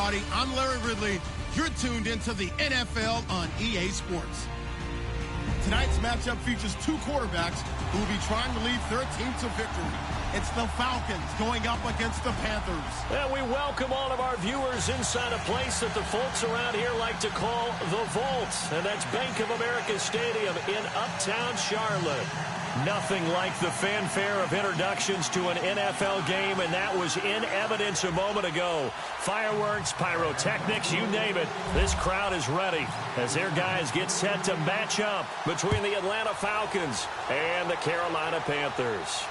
everybody. I'm Larry Ridley. You're tuned into the NFL on EA Sports. Tonight's matchup features two quarterbacks who will be trying to lead their team to victory. It's the Falcons going up against the Panthers. And we welcome all of our viewers inside a place that the folks around here like to call the Vault. And that's Bank of America Stadium in Uptown Charlotte. Nothing like the fanfare of introductions to an NFL game, and that was in evidence a moment ago. Fireworks, pyrotechnics, you name it. This crowd is ready as their guys get set to match up between the Atlanta Falcons and the Carolina Panthers.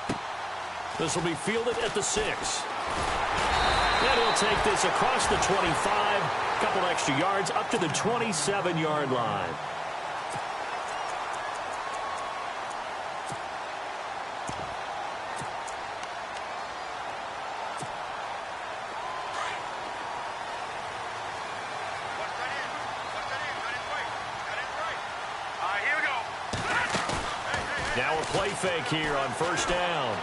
This will be fielded at the 6. And he'll take this across the 25, a couple extra yards up to the 27-yard line. Now a play fake here on first down.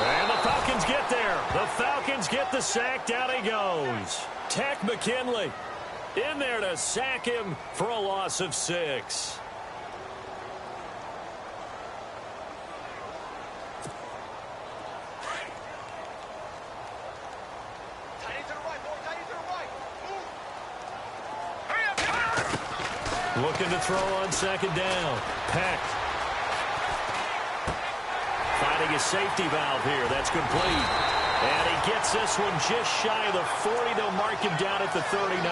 And the Falcons get there. The Falcons get the sack. Down he goes. Tech McKinley in there to sack him for a loss of 6. Looking to throw on second down. Peck. Finding a safety valve here. That's complete. And he gets this one just shy of the 40. They'll mark him down at the 39.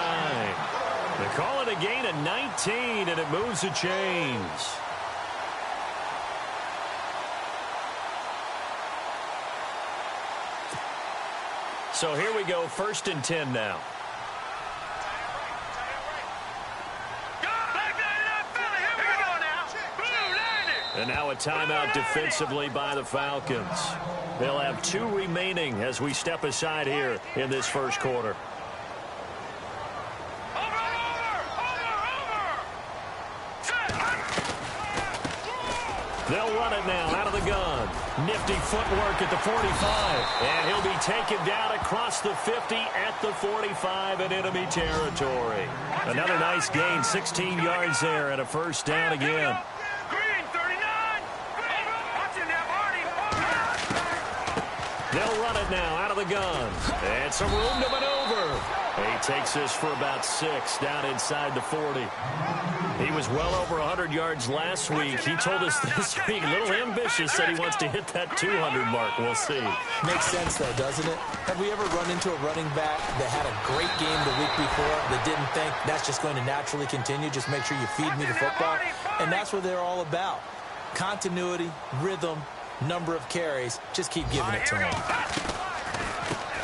They call it a gain of 19, and it moves the chains. So here we go, 1st and 10 now. And now a timeout defensively by the Falcons. They'll have 2 remaining as we step aside here in this first quarter. They'll run it now out of the gun. Nifty footwork at the 45. And he'll be taken down across the 50 at the 45 in enemy territory. Another nice gain, 16 yards there and a first down again. They'll run it now out of the gun. And some room to maneuver. He takes this for about 6 down inside the 40. He was well over 100 yards last week. He told us this week, a little ambitious, said he wants to hit that 200 mark. We'll see. Makes sense, though, doesn't it? Have we ever run into a running back that had a great game the week before that didn't think that's just going to naturally continue? Just make sure you feed me the football. And that's what they're all about. Continuity, rhythm, number of carries. Just keep giving it to him.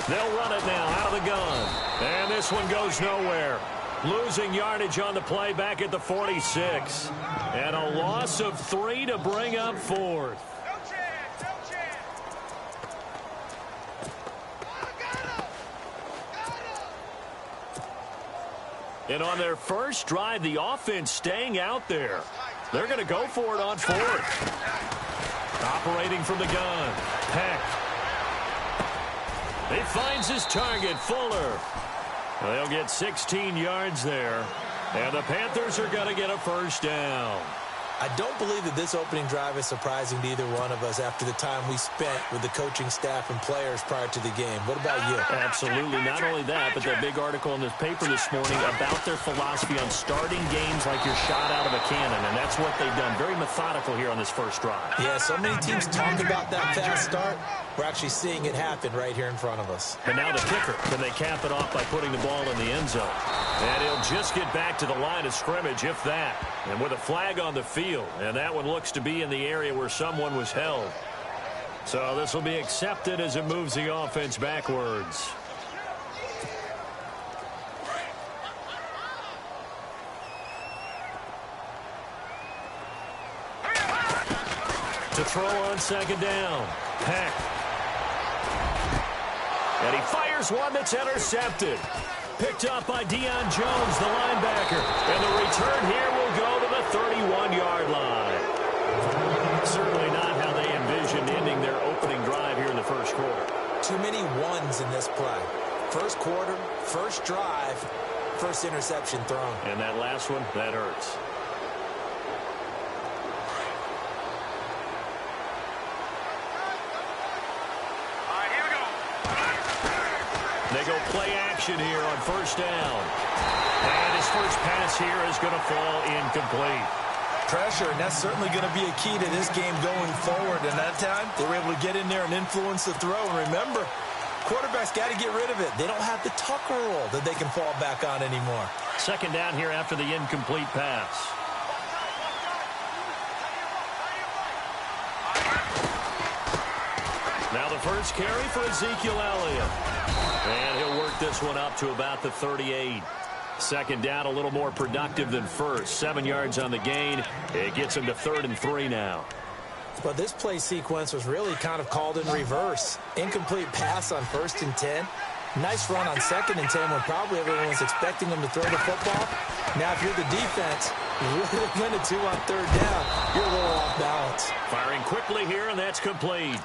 They'll run it now out of the gun. And this one goes nowhere. Losing yardage on the play back at the 46. And a loss of 3 to bring up 4th. And on their first drive, the offense staying out there. They're going to go for it on 4th. Operating from the gun. Peck. He finds his target, Fuller. They'll get 16 yards there. And the Panthers are going to get a first down. I don't believe that this opening drive is surprising to either one of us after the time we spent with the coaching staff and players prior to the game. What about you? Absolutely. Not only that, but that big article in the paper this morning about their philosophy on starting games like you're shot out of a cannon, and that's what they've done. Very methodical here on this first drive. Yeah, so many teams talk about that fast start. We're actually seeing it happen right here in front of us. And now the kicker. Can they cap it off by putting the ball in the end zone? And he'll just get back to the line of scrimmage, if that. And with a flag on the field, and that one looks to be in the area where someone was held. So this will be accepted as it moves the offense backwards. To throw on second down. Peck. And he fires one that's intercepted. Picked up by Deion Jones, the linebacker. And the return here will go to the 31-yard line. Certainly not how they envisioned ending their opening drive here in the first quarter. Too many runs in this play. First quarter, first drive, first interception thrown. And that last one, that hurts. All right, here we go. They go play action here on first down. And his first pass here is going to fall incomplete. Pressure, and that's certainly going to be a key to this game going forward. And that time, they were able to get in there and influence the throw. And remember, quarterbacks got to get rid of it. They don't have the Tucker roll that they can fall back on anymore. Second down here after the incomplete pass. Now the first carry for Ezekiel Elliott. And he'll work this one up to about the 38. Second down, a little more productive than first. 7 yards on the gain. It gets him to 3rd and 3 now. But this play sequence was really kind of called in reverse. Incomplete pass on 1st and 10. Nice run on 2nd and 10 when probably everyone was expecting him to throw the football. Now, if you're the defense, you really win a 2 on 3rd down. You're a little off balance. Firing quickly here, and that's complete.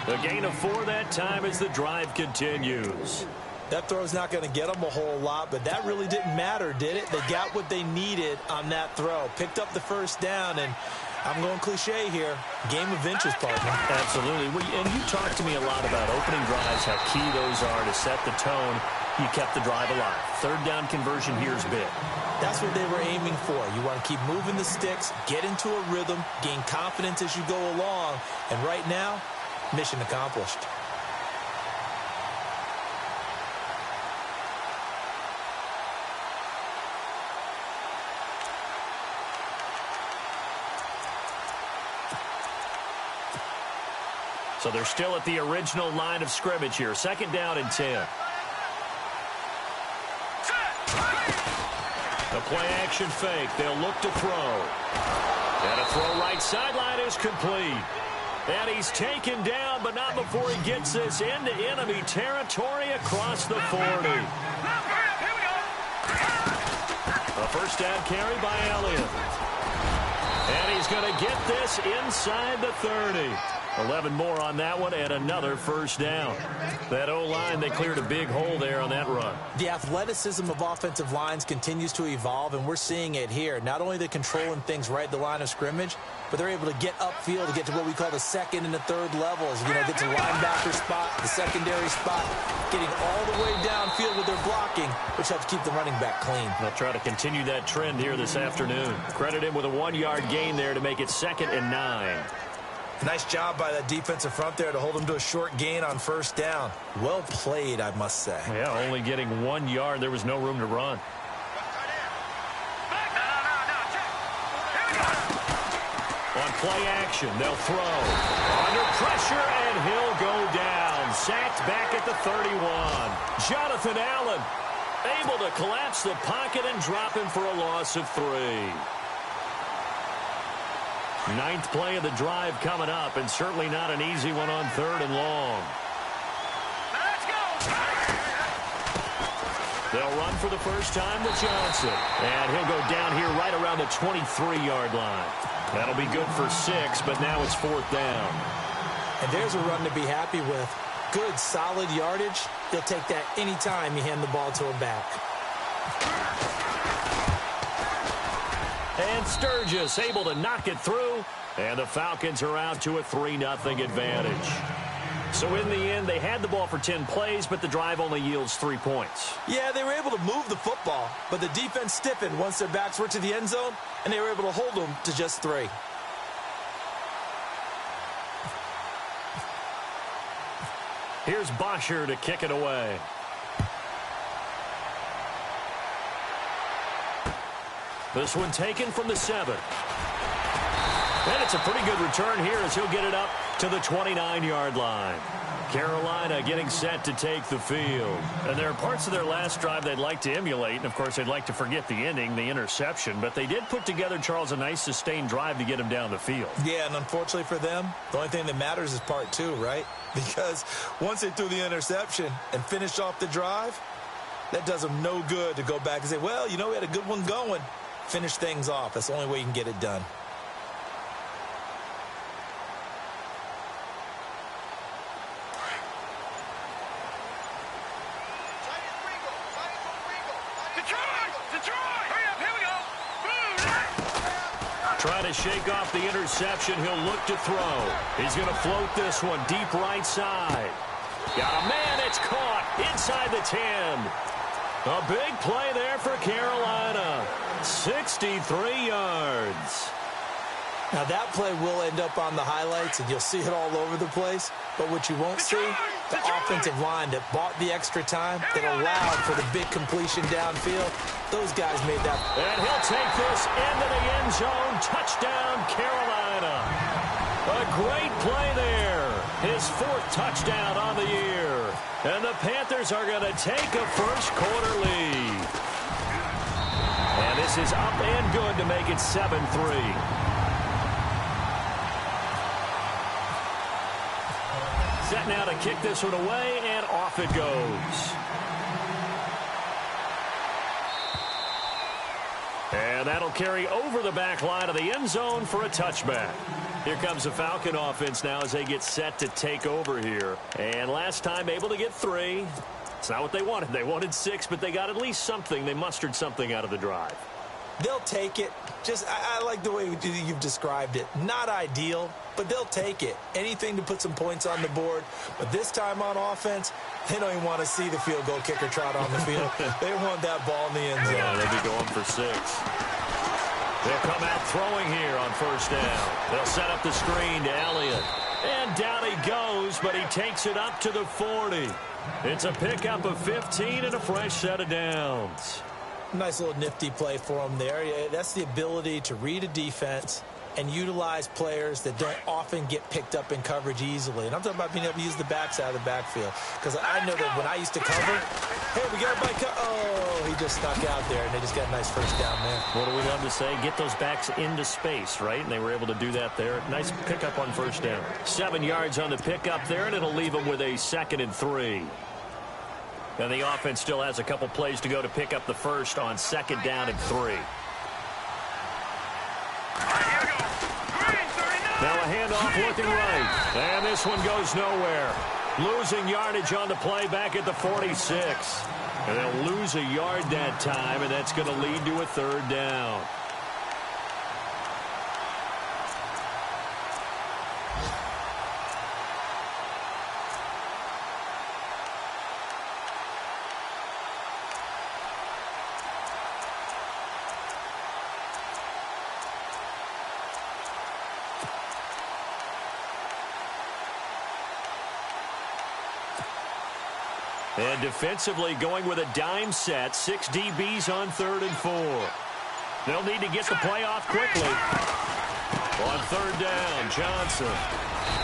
The gain of 4 that time as the drive continues. That throw's not going to get them a whole lot, but that really didn't matter, did it? They got what they needed on that throw. Picked up the first down, and I'm going cliche here. Game of inches, partner. Absolutely. And you talked to me a lot about opening drives, how key those are to set the tone. You kept the drive alive. 3rd down conversion here is big. That's what they were aiming for. You want to keep moving the sticks, get into a rhythm, gain confidence as you go along. And right now, mission accomplished. So they're still at the original line of scrimmage here. 2nd down and 10. The play action fake. They'll look to throw. And a throw right sideline is complete. And he's taken down, but not before he gets this into enemy territory across the 40. A first down carry by Elliott. And he's going to get this inside the 30. 11 more on that one, and another first down. That O-line, they cleared a big hole there on that run. The athleticism of offensive lines continues to evolve, and we're seeing it here. Not only are they controlling things right at the line of scrimmage, but they're able to get upfield to get to what we call the 2nd and the 3rd levels. You know, get to linebacker spot, the secondary spot, getting all the way downfield with their blocking, which helps keep the running back clean. They'll try to continue that trend here this afternoon. Credit him with a 1-yard gain there to make it 2nd and 9. Nice job by that defensive front there to hold them to a short gain on first down. Well played, I must say. Yeah, only getting 1 yard. There was no room to run. On play action, they'll throw. Under pressure, and he'll go down. Sacked back at the 31. Jonathan Allen able to collapse the pocket and drop him for a loss of 3. 9th play of the drive coming up, and certainly not an easy one on 3rd and long. Let's go. They'll run for the first time with Johnson. And he'll go down here right around the 23-yard line. That'll be good for 6, but now it's 4th down. And there's a run to be happy with. Good, solid yardage. They'll take that anytime you hand the ball to him back. And Sturgis able to knock it through. And the Falcons are out to a 3-0 advantage. So in the end, they had the ball for 10 plays, but the drive only yields 3 points. Yeah, they were able to move the football, but the defense stiffened once their backs were to the end zone, and they were able to hold them to just 3. Here's Bosher to kick it away. This one taken from the 7. And it's a pretty good return here as he'll get it up to the 29-yard line. Carolina getting set to take the field. And there are parts of their last drive they'd like to emulate. And, of course, they'd like to forget the ending, the interception. But they did put together, Charles, a nice sustained drive to get him down the field. Yeah, and unfortunately for them, the only thing that matters is part 2, right? Because once they threw the interception and finished off the drive, that does them no good to go back and say, well, you know, we had a good one going. Finish things off. That's the only way you can get it done. Trying to shake off the interception. He'll look to throw. He's going to float this one deep right side. Got a man. It's caught inside the 10. A big play there for Carolina. 63 yards. Now, that play will end up on the highlights, and you'll see it all over the place. But what you won't see, the offensive line that bought the extra time, that allowed for the big completion downfield, those guys made that. And he'll take this into the end zone. Touchdown, Carolina. A great play there. His 4th touchdown on the year. And the Panthers are going to take a first-quarter lead. And this is up and good to make it 7-3. Set now to kick this one away, and off it goes. And that'll carry over the back line of the end zone for a touchback. Here comes the Falcon offense now as they get set to take over here. And last time able to get 3. It's not what they wanted. They wanted 6, but they got at least something. They mustered something out of the drive. They'll take it. I like the way you've described it. Not ideal, but they'll take it. Anything to put some points on the board. But this time on offense, they don't even want to see the field goal kicker trot on the field. They want that ball in the end zone. Yeah, they'll be going for 6. They'll come out throwing here on first down. They'll set up the screen to Elliott. And down he goes, but he takes it up to the 40. It's a pickup of 15 and a fresh set of downs. Nice little nifty play for him there. Yeah, that's the ability to read a defense and utilize players that don't often get picked up in coverage easily. And I'm talking about being able to use the backs out of the backfield. Because I know that when I used to cover, hey, we got everybody oh, he just stuck out there, and they just got a nice first down there. What do we love to say? Get those backs into space, right? And they were able to do that there. Nice pickup on first down. 7 yards on the pickup there, and it'll leave them with a 2nd and 3. And the offense still has a couple plays to go to pick up the first on 2nd down and 3. Now a handoff looking right. And this one goes nowhere. Losing yardage on the play back at the 46. And they'll lose a yard that time, and that's going to lead to a 3rd down. And defensively going with a dime set. 6 DBs on 3rd and 4. They'll need to get the play off quickly. On 3rd down, Johnson.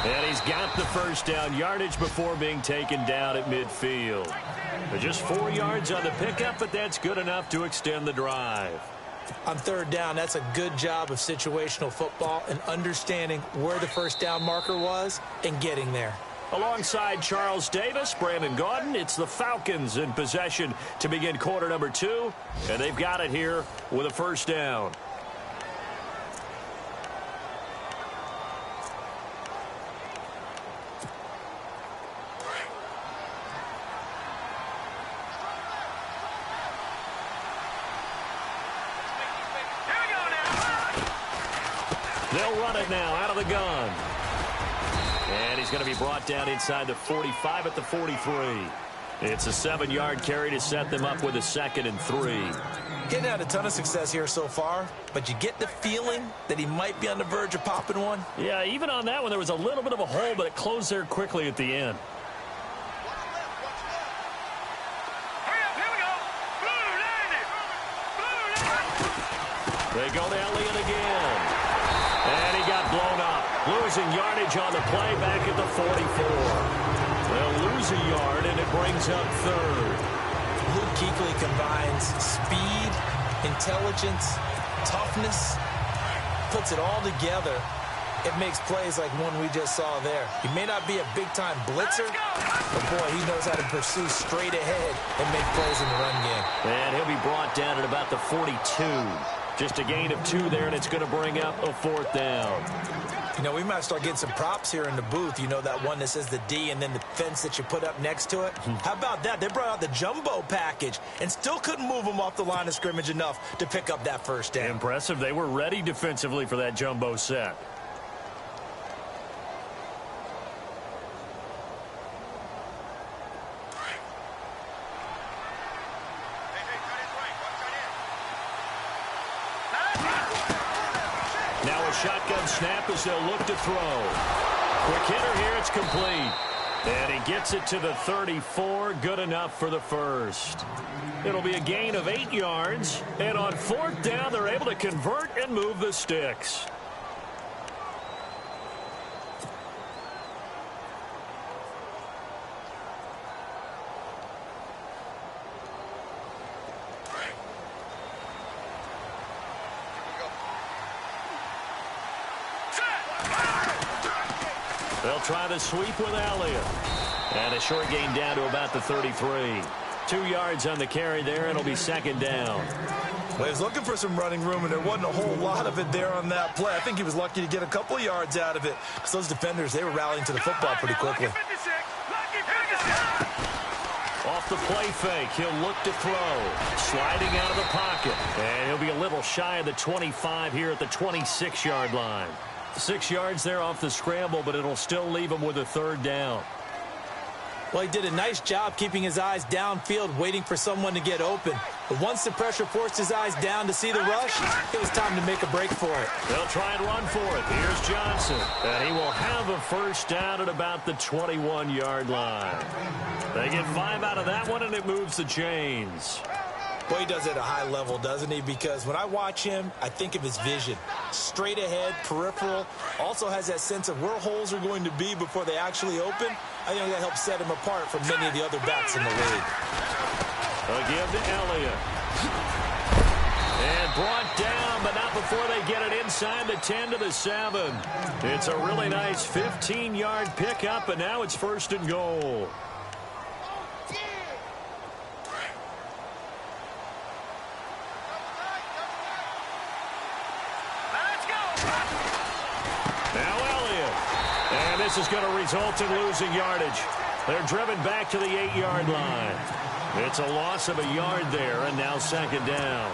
And he's got the first down. Yardage before being taken down at midfield. But just 4 yards on the pickup, but that's good enough to extend the drive. On 3rd down, that's a good job of situational football and understanding where the first down marker was and getting there. Alongside Charles Davis, Brandon Gaudin, it's the Falcons in possession to begin quarter number 2. And they've got it here with a first down. They'll run it now out of the gun. And he's going to be brought down inside the 45 at the 43. It's a 7-yard carry to set them up with a 2nd and 3. Getting had a ton of success here so far, but you get the feeling that he might be on the verge of popping one. Yeah, even on that one, there was a little bit of a hole, but it closed there quickly at the end. They go to Elliott again. And he got blown up. Losing yardage on the play back at the 44. They'll lose a yard, and it brings up 3rd. Luke Kuechly combines speed, intelligence, toughness, puts it all together. It makes plays like one we just saw there. He may not be a big-time blitzer, but, boy, he knows how to pursue straight ahead and make plays in the run game. And he'll be brought down at about the 42. Just a gain of 2 there, and it's going to bring up a 4th down. You know, we might start getting some props here in the booth. You know, that one that says the D and then the fence that you put up next to it? How about that? They brought out the jumbo package and still couldn't move them off the line of scrimmage enough to pick up that first down. Impressive. They were ready defensively for that jumbo set. Now a shotgun snap as they'll look to throw. Quick hitter here, it's complete. And he gets it to the 34, good enough for the first. It'll be a gain of 8 yards, and on 4th down, they're able to convert and move the sticks. They'll try the sweep with Elliott. And a short gain down to about the 33. 2 yards on the carry there, and it'll be 2nd down. Well, he was looking for some running room, and there wasn't a whole lot of it there on that play. I think he was lucky to get a couple of yards out of it. Because those defenders, they were rallying to the football pretty quickly. Off the play fake, he'll look to throw. Sliding out of the pocket. And he'll be a little shy of the 25 here at the 26-yard line. 6 yards there off the scramble, but it'll still leave him with a 3rd down. Well, he did a nice job keeping his eyes downfield, waiting for someone to get open. But once the pressure forced his eyes down to see the rush, it was time to make a break for it. They'll try and run for it. Here's Johnson. And he will have a 1st down at about the 21-yard line. They get 5 out of that one, and it moves the chains. Boy, he does it at a high level, doesn't he? Because when I watch him, I think of his vision. Straight ahead, peripheral. Also has that sense of where holes are going to be before they actually open. I think that helps set him apart from many of the other backs in the league. They'll give to Elliott. And brought down, but not before they get it inside the 10 to the 7. It's a really nice 15-yard pickup, and now it's 1st and goal. And this is going to result in losing yardage. They're driven back to the 8-yard line. It's a loss of a yard there, and now 2nd down.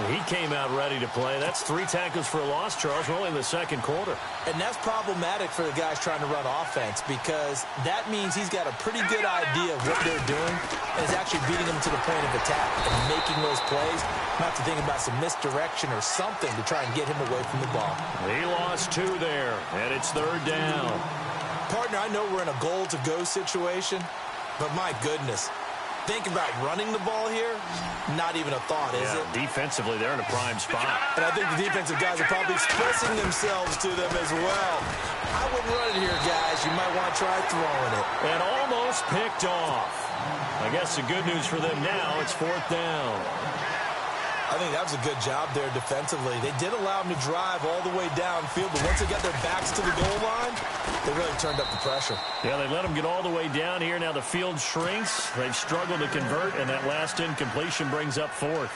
He came out ready to play. That's 3 tackles for a loss, Charles. We're only in the 2nd quarter. And that's problematic for the guys trying to run offense because that means he's got a pretty good idea of what they're doing and is actually beating them to the point of attack and making those plays. Not to think about some misdirection or something to try and get him away from the ball. He lost 2 there, and it's 3rd down. Partner, I know we're in a goal-to-go situation, but my goodness. Think about running the ball here, not even a thought, is it? Defensively, they're in a prime spot. And I think the defensive guys are probably expressing themselves to them as well. I wouldn't run it here, guys. You might want to try throwing it. And almost picked off. I guess the good news for them now, it's 4th down. I think that was a good job there defensively. They did allow them to drive all the way downfield, but once they got their backs to the goal line, they really turned up the pressure. Yeah, they let them get all the way down here. Now the field shrinks. They've struggled to convert, and that last incompletion brings up 4th.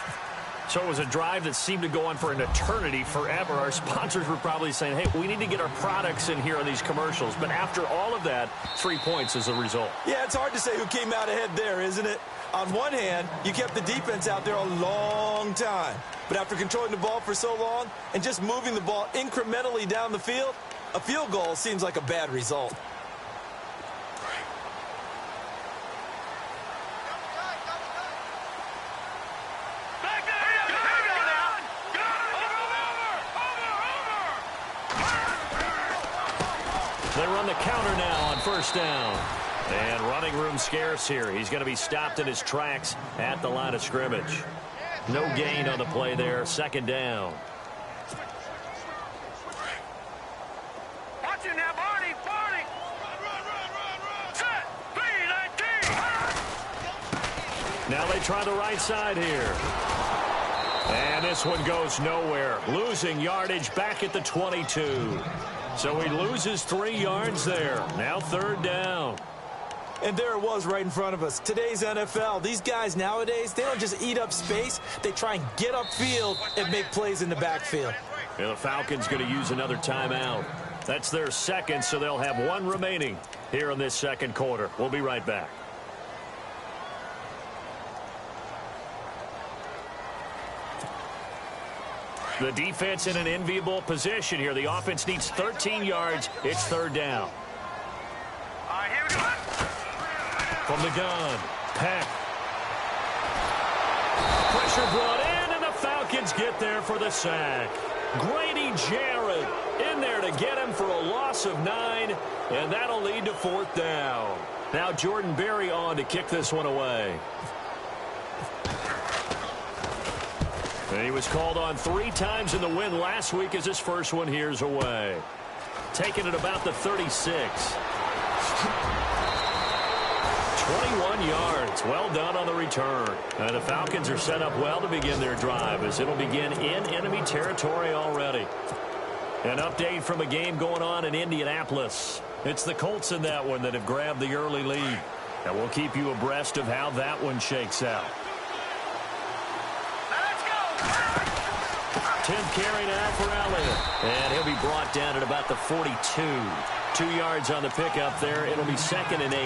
So it was a drive that seemed to go on for an eternity, forever. Our sponsors were probably saying, hey, we need to get our products in here on these commercials. But after all of that, 3 points as a result. Yeah, it's hard to say who came out ahead there, isn't it? On one hand, you kept the defense out there a long time. But after controlling the ball for so long and just moving the ball incrementally down the field, a field goal seems like a bad result. They run the counter now on 1st down. And running room scarce here. He's going to be stopped in his tracks at the line of scrimmage. No gain on the play there. 2nd down. Watch it now, Barney. Run. Set. 3-19. Now they try the right side here. And this one goes nowhere. Losing yardage back at the 22. So he loses 3 yards there. Now 3rd down. And there it was right in front of us. Today's NFL, these guys nowadays, they don't just eat up space. They try and get upfield and make plays in the backfield. And the Falcons going to use another timeout. That's their second, so they'll have one remaining here in this second quarter. We'll be right back. The defense in an enviable position here. The offense needs 13 yards. It's third down. All right, here we go. From the gun, Peck. Pressure brought in, and the Falcons get there for the sack. Grady Jarrett in there to get him for a loss of 9, and that'll lead to fourth down. Now Jordan Berry on to kick this one away. And he was called on 3 times in the win last week as his first one here's away. Taking it about the 36. 21 yards. Well done on the return. And the Falcons are set up well to begin their drive as it'll begin in enemy territory already. An update from a game going on in Indianapolis. It's the Colts in that one that have grabbed the early lead. And we'll keep you abreast of how that one shakes out. 10th carry now for Elliott. And he'll be brought down at about the 42. 2 yards on the pickup there. It'll be 2nd and 8.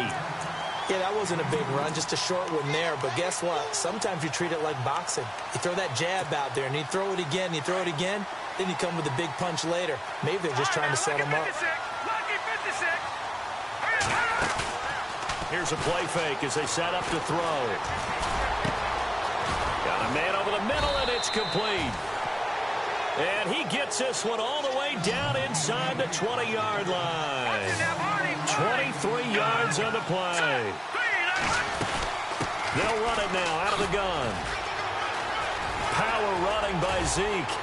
Yeah, that wasn't a big run, just a short one there. But guess what? Sometimes you treat it like boxing. You throw that jab out there, and you throw it again, you throw it again, then you come with a big punch later. Maybe they're just trying to set him up. Here's a play fake as they set up to throw. Got a man over the middle, and it's complete. And he gets this one all the way down inside the 20-yard line. 23 yards on the play. They'll run it now out of the gun. Power running by Zeke.